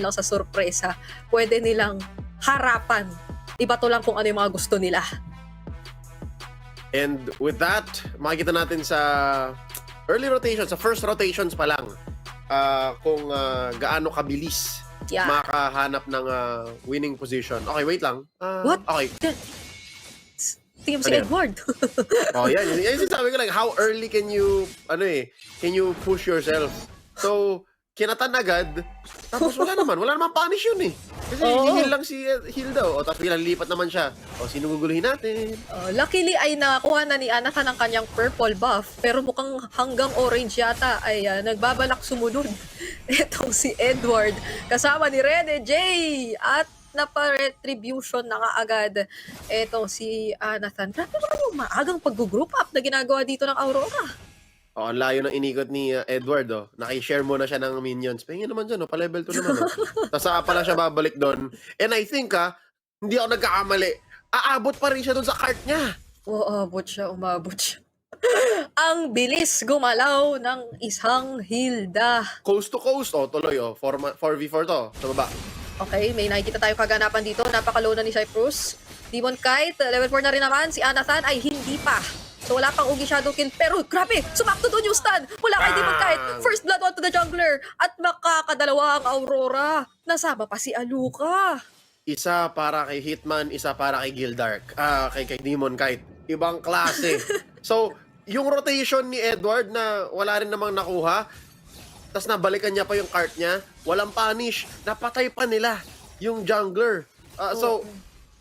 lang sa sorpresa, pwede nilang harapan. Iba to lang kung ano yung mga gusto nila. And with that, makikita natin sa early rotations, sa first rotations pa lang, kung gaano kabilis makahanap ng winning position. Okay, wait lang. What? Okay. Tingnan mo si Ano yan? Edward. Oh, yan. Yan yung sabi ko lang, how early can you push yourself? So, kinatan agad, tapos wala naman punish yun eh. Kasi heal lang si heal daw. O, tapos bilang lipat naman siya. O, sino guguluhin natin? Luckily ay nakakuha na ni Anathan ang kanyang purple buff, pero mukhang hanggang orange yata ay nagbabalak sumunod. Itong si Edward, kasama ni Rene J. At napa-retribution na kaagad etong si Anathan. Grabe naman yung maagang pag-group up na ginagawa dito ng Aurora. Oh, ang layo ng inikot ni Edward, oh. Naki-share muna siya ng minions. Pahingin naman dyan, oh. Pa-level 2 naman, oh. Tapos pala siya babalik doon. And I think, hindi ako nagkakamali. Aabot pa rin siya doon sa cart niya. Oo, umabot siya. Ang bilis gumalaw ng isang Hilda. Coast to coast, oh. Tuloy, oh. 4v4 to. Sa baba. Okay, may nakikita tayo kaganapan dito. Napakalow na ni Cyprus. Demon Kite, level 4 na rin naman. Si Anathan ay hindi pa. So wala pang Ugi Shadow Kill. Pero grabe, sumakto doon yung stun. Mula kay Demon Kite. First blood onto the jungler. At makakadalawa ang Aurora. Nasama pa si Aluka. Isa para kay Hitman, isa para kay Gildark. Kay Demon Kite. Ibang klase. So, yung rotation ni Edward na wala rin namang nakuha, tapos nabalikan niya pa yung cart niya, walang punish, napatay pa nila yung jungler. So,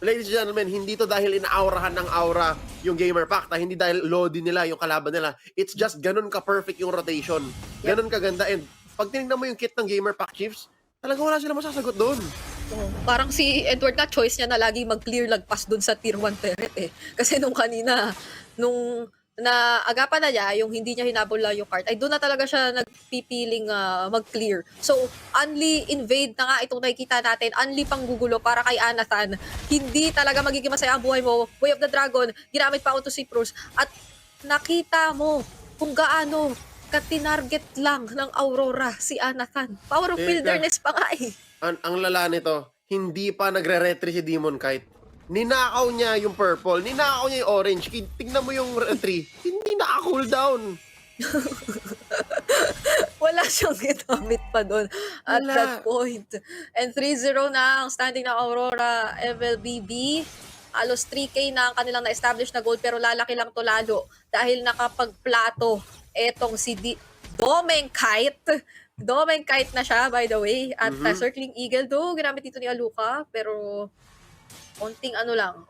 ladies and gentlemen, hindi to dahil inaaurahan ng aura yung Gamer Pack, hindi dahil loadin nila yung kalaban nila. It's just ganun ka-perfect yung rotation. Ganun kaganda. And pag tinignan mo yung kit ng Gamer Pack Chiefs, talaga wala sila masasagot doon. Parang si Edward na choice niya na lagi mag-clear lagpas doon sa tier 1 turret eh. Kasi nung kanina, nung naagapan na niya, yung hindi niya hinabol lang yung cart, ay doon na talaga siya nagpipiling mag-clear. So, only invade na nga itong nakikita natin, only pang gugulo para kay Anathan. Hindi talaga magiging masaya ang buhay mo. Way of the Dragon, ginamit pa ako to si Cyprus. At nakita mo kung gaano katinarget lang ng Aurora si Anathan. Power of wilderness pa nga eh. Ang lala nito, hindi pa nagre-retry si Demon Kite. Ninakaw niya yung purple, ninakaw niya yung orange. Tignan mo yung retry, hindi naka-cooldown. Wala siyang ginamit pa doon at that point. And 3-0 na ang standing ng Aurora MLBB. Halos 3K na ang kanilang na-establish na goal, pero lalaki lang to lalo dahil nakapagplato etong si Domeng Kite. Domeng Kite na siya, by the way. At Circling Eagle do, ginamit dito ni Aluka, pero onting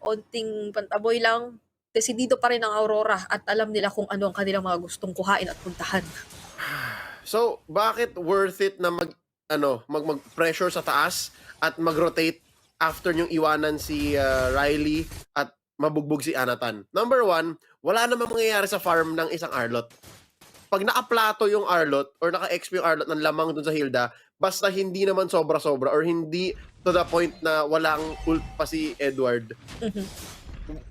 onting pantaboy lang. Desidido pa rin ang Aurora at alam nila kung ano ang kanilang mga gustong kuhain at puntahan. So, bakit worth it na mag-pressure sa taas at mag-rotate after yung iwanan si Riley at mabugbog si Anathan? Number 1, wala namang mangyayari sa farm ng isang Arlot. Pag naka-plato yung Arlot or naka-XP yung Arlot ng lamang dun sa Hilda, basta hindi naman sobra-sobra or hindi to the point na walang ult pa si Edward,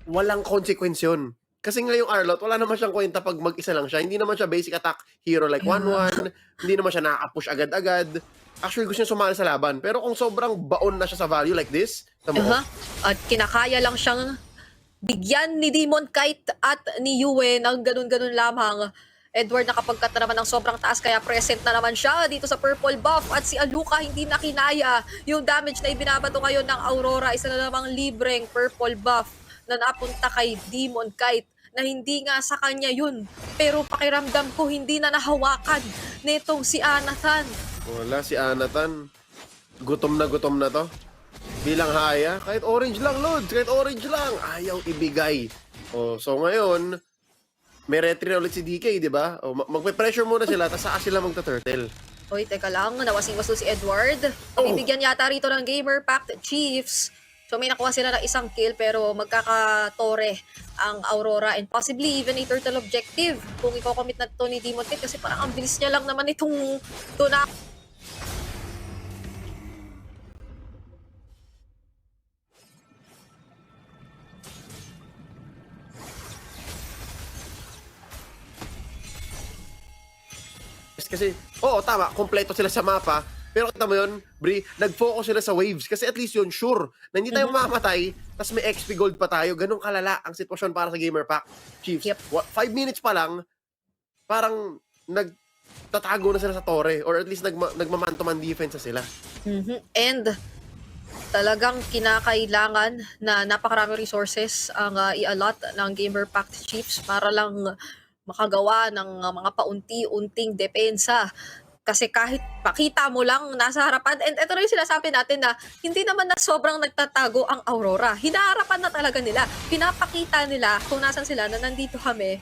walang consequence yun. Kasi nga yung Arlot, wala naman siyang kwenta pag mag-isa lang siya. Hindi naman siya basic attack hero like 1-1. Hindi naman siya nakaka-push agad-agad. Actually, gusto niya sumali sa laban. Pero kung sobrang baon na siya sa value like this, at kinakaya lang siyang bigyan ni Demon Kite at ni Yue ng ganun-ganun lamang. Edward nakapagkat na naman ng sobrang taas, kaya present na naman siya dito sa purple buff. At si Aluka hindi na kinaya yung damage na ibinabato ngayon ng Aurora. Isa na namang libreng purple buff na napunta kay Demon Kite na hindi nga sa kanya yun. Pero pakiramdam ko hindi na nahawakan nitong si Anathan. Wala, si Anathan. Gutom na to. Bilang haya, kahit orange lang, Lods. Kahit orange lang. Ayaw ibigay. So ngayon, may retry na ulit si DK, di ba? Magpe-pressure muna sila, tapos saka sila magta-turtle. Hoy, teka lang. Nawasing-wasto si Edward. Bibigyan yata rito ng Gamer Pack Chiefs. So may nakuha sila ng isang kill, pero magkakatore ang Aurora and possibly even a turtle objective kung i-commit na ito ni Demon Kite, kasi parang ang bilis niya lang naman itong tunak. Kasi, tama, kompleto sila sa mapa. Pero kita mo yun, Bri, nag-focus sila sa waves kasi at least yun, sure, na hindi tayo mamamatay, tas may XP gold pa tayo. Ganun kalala ang sitwasyon para sa Gamer Pack Chiefs. Yep. 5 minutes pa lang, parang nagtatago na sila sa tore or at least nagmaman-to-man defense na sila. And talagang kinakailangan na napakaraming resources ang i-allot ng Gamer Pack Chiefs para lang makagawa ng mga paunti-unting depensa. Kasi kahit pakita mo lang nasa harapan, and ito na yung sinasabi natin na hindi naman na sobrang nagtatago ang Aurora. Hinaharapan na talaga nila. Pinapakita nila kung nasan sila na nandito kami.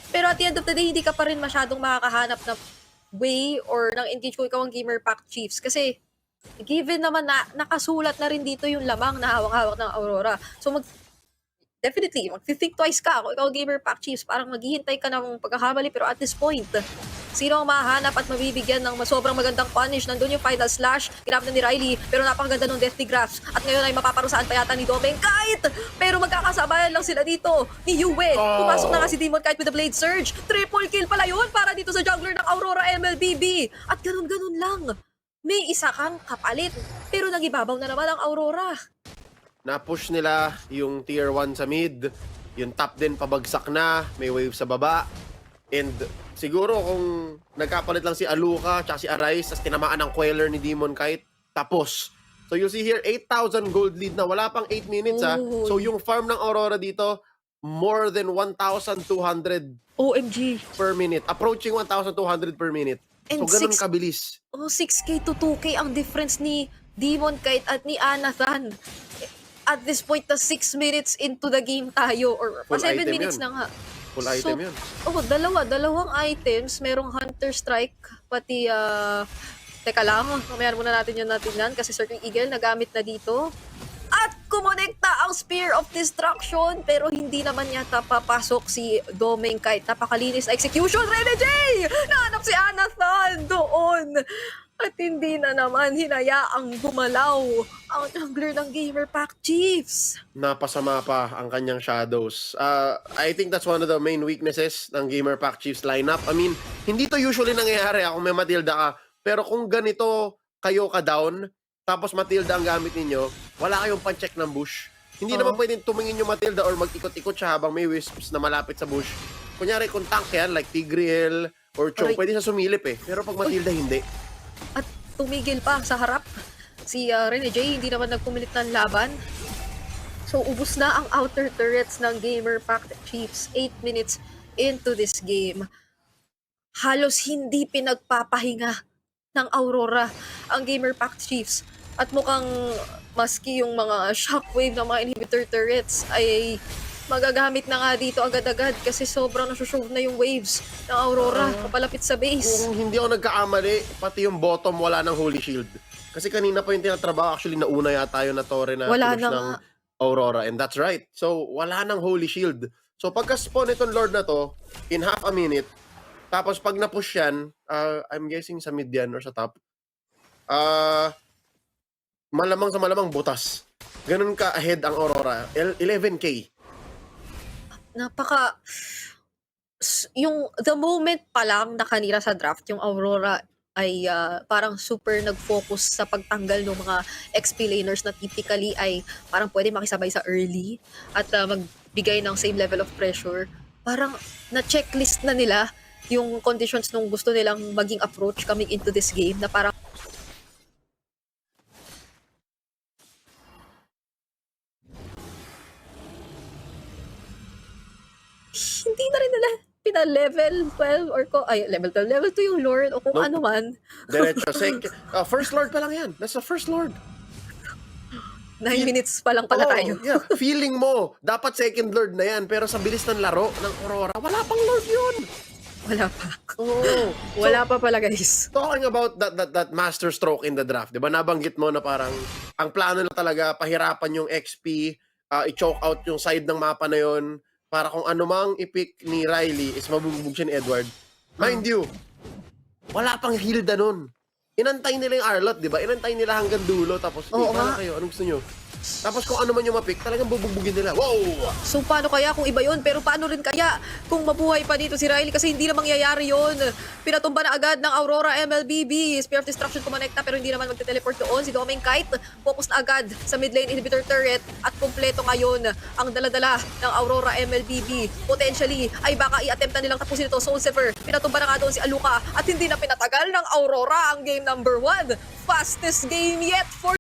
Pero at the end of the day, hindi ka pa rin masyadong makakahanap ng way or ng engage kung ikaw ang Gamer Pack Chiefs. Kasi given naman na nakasulat na rin dito yung lamang na hawak-hawak ng Aurora. So definitely, mag-think twice ka kung ikaw Gamer Pack Chiefs. Parang maghihintay ka ng pagkakamali. Pero at this point, sino ang mahanap at mabibigyan ng sobrang magandang punish? Nandun yung final slash, ginamit na ni Riley, pero napakaganda ng Deathly Graphs. At ngayon ay mapaparusaan pa yata ni Domeng Kite! Pero magkakasabayan lang sila dito ni Yue. Pumasok na nga si Demon Kite with the Blade Surge. Triple kill pala yun para dito sa jungler ng Aurora MLBB. At ganun-ganun lang. May isa kang kapalit, pero nagibabaw na naman ang Aurora. Na-push nila yung tier 1 sa mid, yung top din pabagsak na, may wave sa baba, and siguro kung nagkapalit lang si Aluka tsaka si Arise, tapos tinamaan ng Queller ni Demon Kite, tapos. So you see here, 8,000 gold lead na, wala pang 8 minutes ha. So yung farm ng Aurora dito, more than 1,200 OMG. per minute, approaching 1,200 per minute. And So ganun kabilis. 6K to 2K ang difference ni Demon Kite at ni Anathan. At this point, na 6 minutes into the game tayo. Or Full 7 item minutes yun. na nga. Full item yun. Dalawang items. Merong Hunter Strike, pati, teka lang, mamaya muna natin yan kasi Circling Eagle nagamit na dito. At kumonekta ang Spear of Destruction, pero hindi naman yata papasok si Domeng Kite. Napakalinis na execution. Rene J! Nahanap si Anathan doon. At hindi na naman hinayaang gumalaw ang jungler ng Gamer Pack Chiefs. Napasama pa ang kanyang shadows. I think that's one of the main weaknesses ng Gamer Pack Chiefs lineup. I mean, hindi to usually nangyayari kung may Matilda ka. Pero kung ganito kayo ka-down, tapos Matilda ang gamit ninyo, wala kayong pan-check ng bush. Hindi naman pwedeng tumingin yung Matilda or mag-ikot-ikot siya habang may wisps na malapit sa bush. Kunyari kung tank yan, like Tigreal or Chong, pwede siya sumilip eh. Pero pag Matilda, hindi. At tumigil pa sa harap. Si Rene J hindi naman nagpumilit ng laban. So ubus na ang outer turrets ng Gamer Pack Chiefs 8 minutes into this game. Halos hindi pinagpapahinga ng Aurora ang Gamer Pack Chiefs. At mukhang maski yung mga shockwave ng mga inhibitor turrets ay magagamit na nga dito agad-agad kasi sobrang nasushove na yung waves ng Aurora papalapit sa base. Kung hindi ako nagkakamali, pati yung bottom wala ng Holy Shield. Kasi kanina pa yung tinatrabaho, actually nauna yata yun na torre na Wala push na ng Aurora. And that's right. So, wala ng Holy Shield. So, pagka-spawn itong Lord na to, in half a minute, tapos pag na-push yan, I'm guessing sa mid yan or sa top, malamang sa malamang butas. Ganun ka ahead ang Aurora. 11K. Yung the moment pa lang na kanina sa draft, yung Aurora ay parang super nag-focus sa pagtanggal ng mga XP laners na typically ay parang pwede makisabay sa early at magbigay ng same level of pressure. Parang na-checklist na nila yung conditions nung gusto nilang maging approach coming into this game na parang hindi na rin nila pina-level 12 or level 12, level 2 yung Lord o kung ano man. Diretso. First Lord pa lang yan. That's the first Lord. 9 minutes pa lang pala tayo. Yeah. Feeling mo, dapat second Lord na yan. Pero sa bilis ng laro ng Aurora, wala pang Lord yun. Wala pa. Oh. Wala pa pala, guys. Talking about that master stroke in the draft, di ba? Nabanggit mo na parang ang plano na talaga, pahirapan yung XP, i-choke out yung side ng mapa na yun, para kung ano mang i-pick ni Riley is mabubugbog siya ni Edward. Mind you, wala pang Hilda nun. Inantay nila yung Arlot, di ba? Inantay nila hanggang dulo, tapos, Oo bala nga. kayo, anong gusto nyo? Tapos kung ano man yung mapick, talagang bubugbugin nila. Wow! So paano kaya kung iba yun? Pero paano rin kaya kung mabuhay pa dito si Riley? Kasi hindi na mangyayari yun. Pinatumba na agad ng Aurora MLBB. Spear of Destruction kumonekta pero hindi naman magte-teleport doon. Si Domain Kite focus na agad sa mid lane inhibitor turret at kompleto ngayon ang daladala ng Aurora MLBB. Potentially ay baka i-attempt na nilang tapusin ito. Soul Silver, pinatumba na nga doon si Aluka at hindi na pinatagal ng Aurora ang game number 1. Fastest game yet for